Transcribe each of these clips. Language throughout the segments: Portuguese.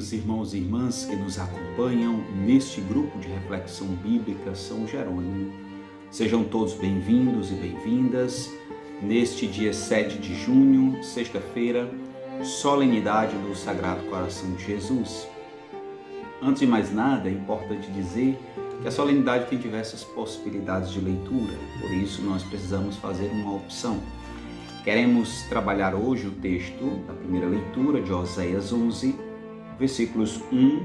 queridos irmãos e irmãs que nos acompanham neste grupo de reflexão bíblica São Jerônimo. Sejam todos bem-vindos e bem-vindas neste dia 7 de junho, sexta-feira, solenidade do Sagrado Coração de Jesus. Antes de mais nada, é importante dizer que a solenidade tem diversas possibilidades de leitura, por isso nós precisamos fazer uma opção. Queremos trabalhar hoje o texto da primeira leitura de Oséias 11, versículos 1,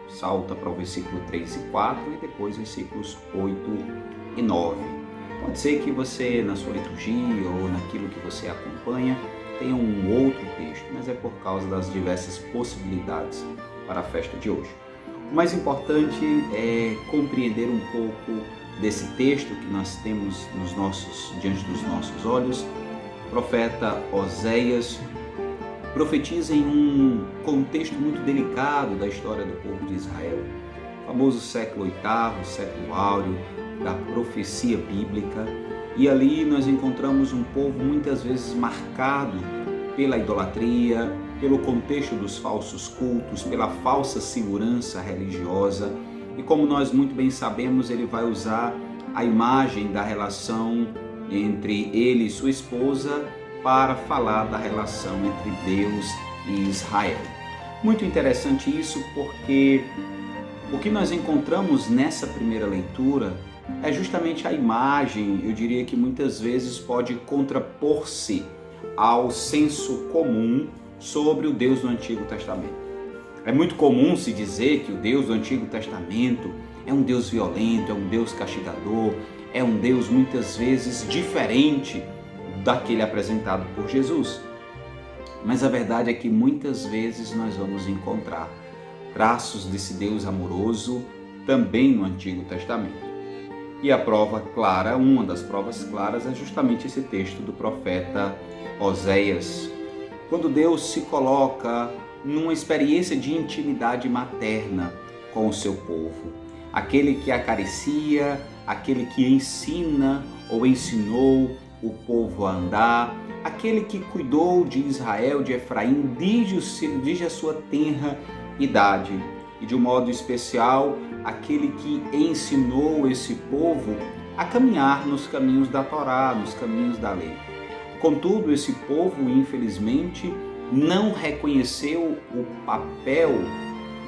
salta para o versículo 3 e 4 e depois versículos 8 e 9. Pode ser que você, na sua liturgia ou naquilo que você acompanha, tenha um outro texto, mas é por causa das diversas possibilidades para a festa de hoje. O mais importante é compreender um pouco desse texto que nós temos diante dos nossos olhos. O profeta Oséias profetiza em um contexto muito delicado da história do povo de Israel, o famoso século VIII, século áureo da profecia bíblica, e ali nós encontramos um povo muitas vezes marcado pela idolatria, pelo contexto dos falsos cultos, pela falsa segurança religiosa, e como nós muito bem sabemos, ele vai usar a imagem da relação entre ele e sua esposa para falar da relação entre Deus e Israel. Muito interessante isso, porque o que nós encontramos nessa primeira leitura é justamente a imagem, eu diria que muitas vezes pode contrapor-se ao senso comum sobre o Deus do Antigo Testamento. É muito comum se dizer que o Deus do Antigo Testamento é um Deus violento, é um Deus castigador, é um Deus muitas vezes diferente daquele apresentado por Jesus. Mas a verdade é que muitas vezes nós vamos encontrar traços desse Deus amoroso também no Antigo Testamento. E a prova clara, uma das provas claras, é justamente esse texto do profeta Oséias, quando Deus se coloca numa experiência de intimidade materna com o seu povo. Aquele que acaricia, aquele que ensina ou ensinou o povo a andar, aquele que cuidou de Israel, de Efraim, desde a sua tenra idade. E de um modo especial, aquele que ensinou esse povo a caminhar nos caminhos da Torá, nos caminhos da lei. Contudo, esse povo, infelizmente, não reconheceu o papel,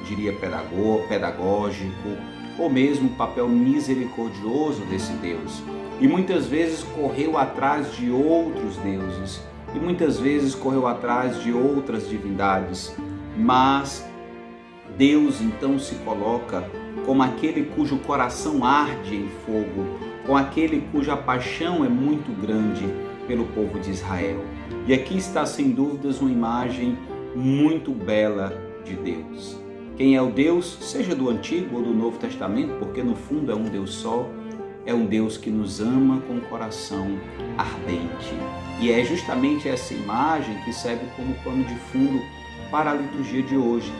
diria pedagógico, ou mesmo o papel misericordioso desse Deus. E muitas vezes correu atrás de outros deuses, e muitas vezes correu atrás de outras divindades. Mas Deus então se coloca como aquele cujo coração arde em fogo, como aquele cuja paixão é muito grande pelo povo de Israel. E aqui está sem dúvidas uma imagem muito bela de Deus. Quem é o Deus, seja do Antigo ou do Novo Testamento, porque no fundo é um Deus só, é um Deus que nos ama com o coração ardente. E é justamente essa imagem que serve como pano de fundo para a liturgia de hoje.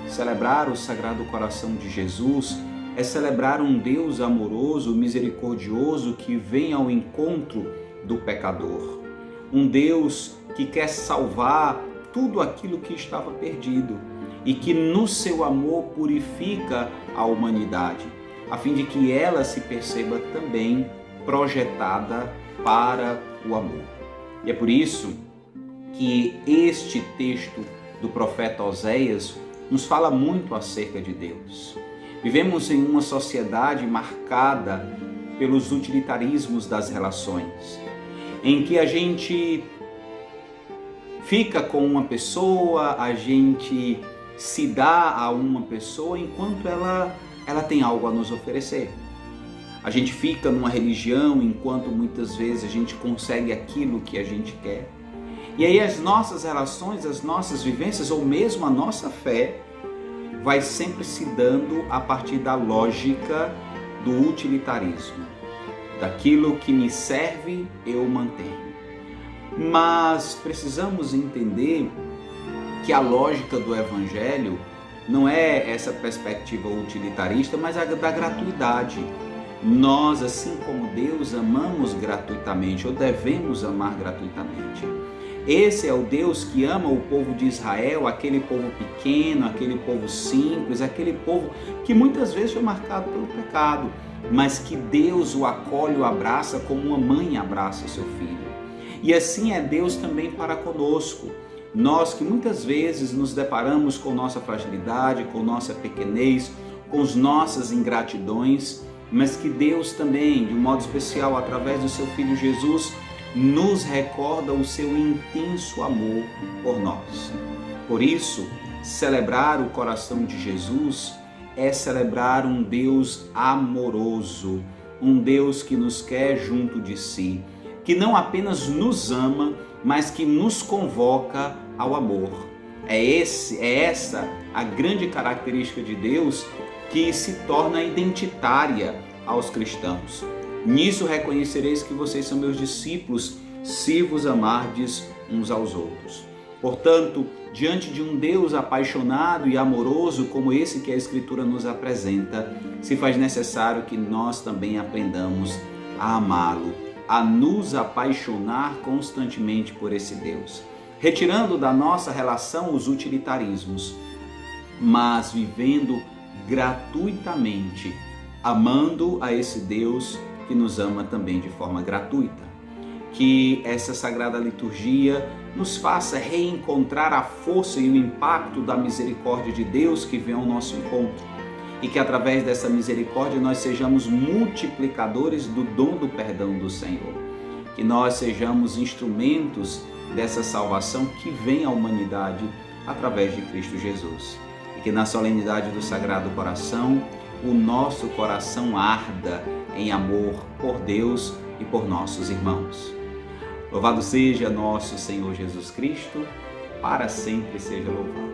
Celebrar o Sagrado Coração de Jesus é celebrar um Deus amoroso, misericordioso, que vem ao encontro do pecador. Um Deus que quer salvar tudo aquilo que estava perdido e que no seu amor purifica a humanidade, a fim de que ela se perceba também projetada para o amor. E é por isso que este texto do profeta Oséias nos fala muito acerca de Deus. Vivemos em uma sociedade marcada pelos utilitarismos das relações, em que a gente fica com uma pessoa, a gente se dá a uma pessoa enquanto ela tem algo a nos oferecer. A gente fica numa religião enquanto muitas vezes a gente consegue aquilo que a gente quer. E aí as nossas relações, as nossas vivências ou mesmo a nossa fé vai sempre se dando a partir da lógica do utilitarismo. Daquilo que me serve, eu mantenho. Mas precisamos entender que a lógica do Evangelho não é essa perspectiva utilitarista, mas a da gratuidade. Nós, assim como Deus, amamos gratuitamente ou devemos amar gratuitamente. Esse é o Deus que ama o povo de Israel, aquele povo pequeno, aquele povo simples, aquele povo que muitas vezes foi marcado pelo pecado, mas que Deus o acolhe, o abraça como uma mãe abraça o seu filho. E assim é Deus também para conosco. Nós que muitas vezes nos deparamos com nossa fragilidade, com nossa pequenez, com as nossas ingratidões, mas que Deus também, de um modo especial, através do seu Filho Jesus, nos recorda o seu intenso amor por nós. Por isso, celebrar o coração de Jesus é celebrar um Deus amoroso, um Deus que nos quer junto de si, que não apenas nos ama, mas que nos convoca ao amor. É essa a grande característica de Deus que se torna identitária aos cristãos. Nisso reconhecereis que vocês são meus discípulos, se vos amardes uns aos outros. Portanto, diante de um Deus apaixonado e amoroso como esse que a Escritura nos apresenta, se faz necessário que nós também aprendamos a amá-lo, a nos apaixonar constantemente por esse Deus, retirando da nossa relação os utilitarismos, mas vivendo gratuitamente, amando a esse Deus que nos ama também de forma gratuita. Que essa sagrada liturgia nos faça reencontrar a força e o impacto da misericórdia de Deus que vem ao nosso encontro, e que através dessa misericórdia nós sejamos multiplicadores do dom do perdão do Senhor, que nós sejamos instrumentos dessa salvação que vem à humanidade através de Cristo Jesus, e que na solenidade do Sagrado Coração o nosso coração arda em amor por Deus e por nossos irmãos. Louvado seja nosso Senhor Jesus Cristo, para sempre seja louvado.